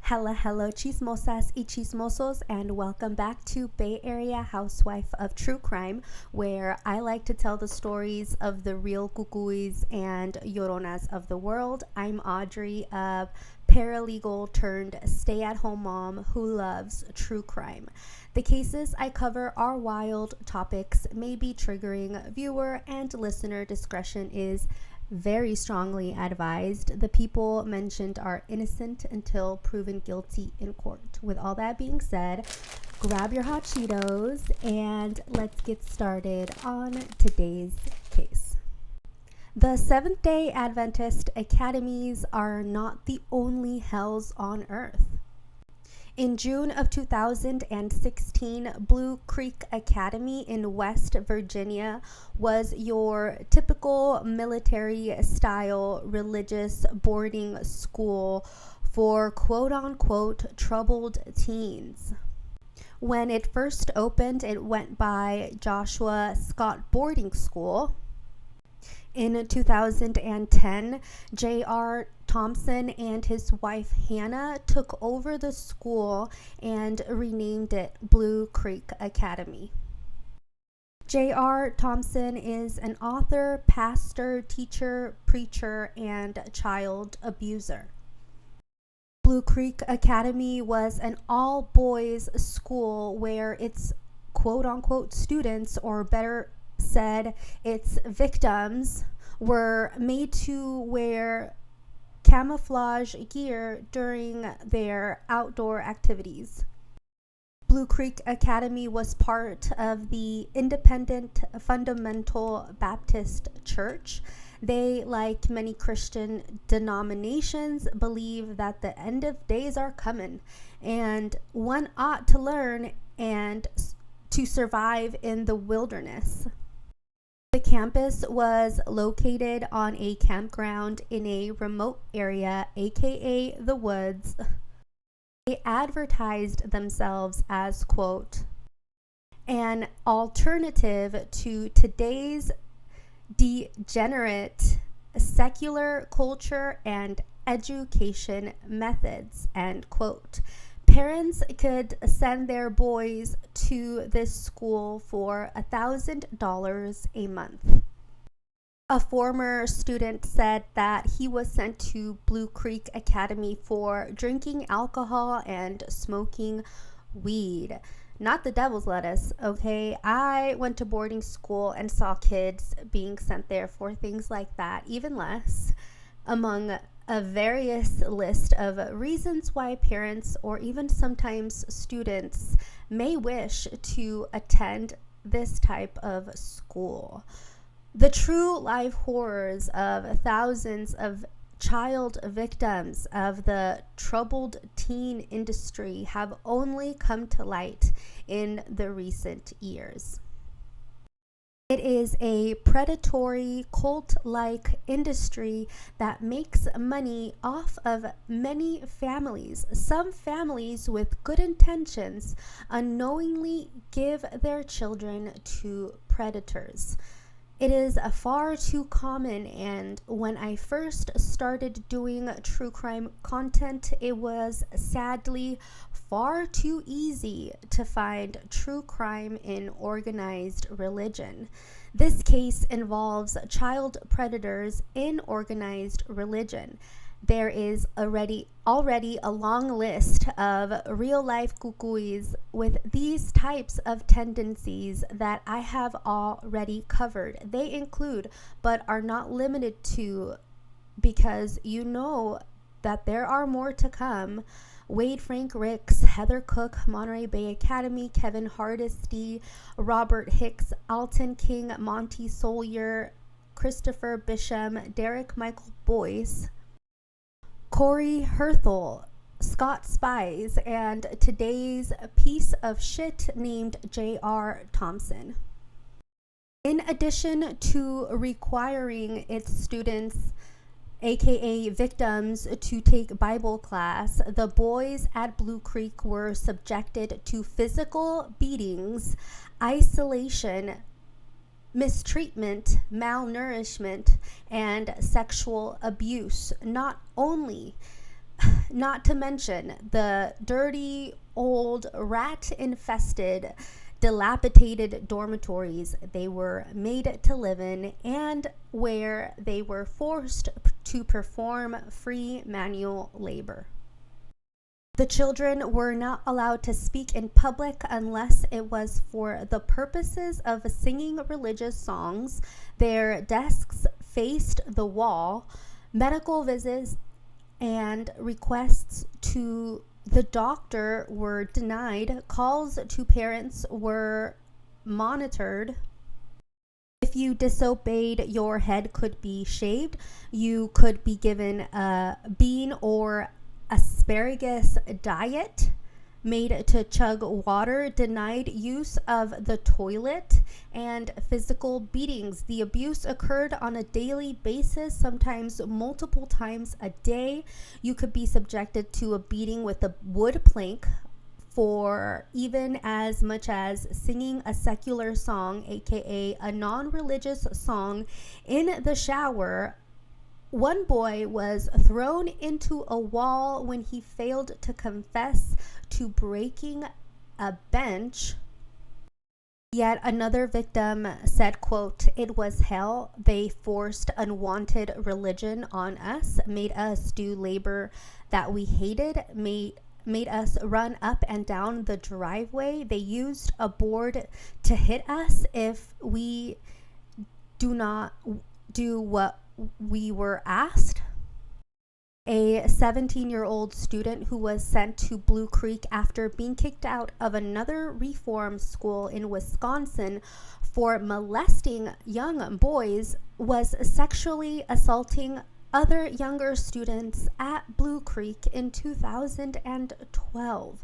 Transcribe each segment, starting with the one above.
Hello, chismosas y chismosos, and welcome back to Bay Area Housewife of True Crime, where I like to tell the stories of the real cucuys and lloronas of the world. I'm Audrey, a paralegal turned stay-at-home mom who loves true crime. The cases I cover are wild, topics may be triggering, viewer and listener discretion is very strongly advised. The people mentioned are innocent until proven guilty in court. With all that being said, grab your hot Cheetos and let's get started on today's case. The Seventh-day Adventist academies are not the only hells on earth. In June of 2016, Blue Creek Academy in West Virginia was your typical military-style religious boarding school for quote-unquote troubled teens. When it first opened, it went by Joshua Scott Boarding School. In 2010, J.R. Thompson and his wife Hannah took over the school and renamed it Blue Creek Academy. J.R. Thompson is an author, pastor, teacher, preacher, and child abuser. Blue Creek Academy was an all-boys school where its quote-unquote students, or better said, its victims, were made to wear camouflage gear during their outdoor activities. Blue Creek Academy was part of the Independent Fundamental Baptist Church. They, like many Christian denominations, believe that the end of days are coming, and one ought to learn and to survive in the wilderness. The campus was located on a campground in a remote area, aka the woods. They advertised themselves as, quote, an alternative to today's degenerate secular culture and education methods, end quote. Parents could send their boys to this school for $1,000 a month. A former student said that he was sent to Blue Creek Academy for drinking alcohol and smoking weed. Not the devil's lettuce, okay? I went to boarding school and saw kids being sent there for things like that, even less, among a various list of reasons why parents or even sometimes students may wish to attend this type of school. The true life horrors of thousands of child victims of the troubled teen industry have only come to light in the recent years. It is a predatory, cult-like industry that makes money off of many families. Some families with good intentions unknowingly give their children to predators. It is far too common, and when I first started doing true crime content, it was sadly far too easy to find true crime in organized religion. This case involves child predators in organized religion. There is already a long list of real-life cucuys with these types of tendencies that I have already covered. They include, but are not limited to, because you know that there are more to come, Wade Frank Ricks, Heather Cook, Monterey Bay Academy, Kevin Hardesty, Robert Hicks, Alton King, Monty Sawyer, Christopher Bisham, Derek Michael Boyce, Corey Herthel, Scott Spies, and today's piece of shit named J.R. Thompson. In addition to requiring its students, aka victims, to take Bible class, the boys at Blue Creek were subjected to physical beatings, isolation, mistreatment, malnourishment, and sexual abuse. Not only Not to mention the dirty, old, rat infested, dilapidated dormitories they were made to live in, and where they were forced to perform free manual labor. The children were not allowed to speak in public unless it was for the purposes of singing religious songs. Their desks faced the wall. Medical visits and requests to the doctor were denied. Calls to parents were monitored. If you disobeyed, your head could be shaved. You could be given a bean or asparagus diet, made to chug water, denied use of the toilet, and physical beatings. The abuse occurred on a daily basis, sometimes multiple times a day. You could be subjected to a beating with a wood plank for even as much as singing a secular song, aka a non-religious song, in the shower. One boy was thrown into a wall when he failed to confess to breaking a bench. Yet another victim said, quote, "It was hell. They forced unwanted religion on us, made us do labor that we hated, made us run up and down the driveway. They used a board to hit us if we do not do what we were asked." A 17-year-old student who was sent to Blue Creek after being kicked out of another reform school in Wisconsin for molesting young boys was sexually assaulting other younger students at Blue Creek in 2012.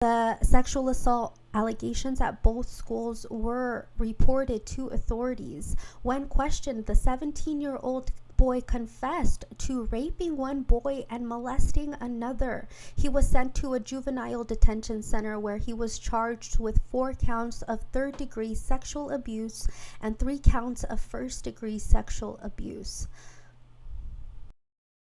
The sexual assault allegations at both schools were reported to authorities. When questioned, the 17-year-old boy confessed to raping one boy and molesting another. He was sent to a juvenile detention center where he was charged with 4 counts of third-degree sexual abuse and 3 counts of first-degree sexual abuse.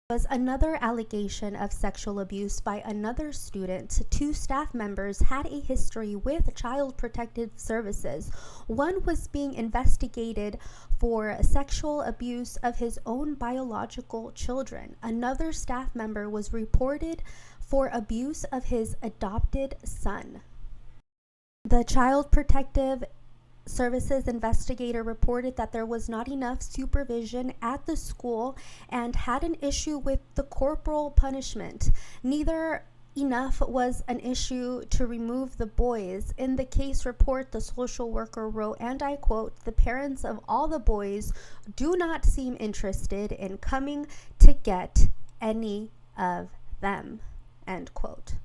Was another allegation of sexual abuse by another student. 2 staff members had a history with Child Protective Services. One was being investigated for sexual abuse of his own biological children. Another staff member was reported for abuse of his adopted son. The Child Protective Services investigator reported that there was not enough supervision at the school and had an issue with the corporal punishment. Neither enough was an issue to remove the boys. In the case report, the social worker wrote, and I quote, "The parents of all the boys do not seem interested in coming to get any of them," end quote.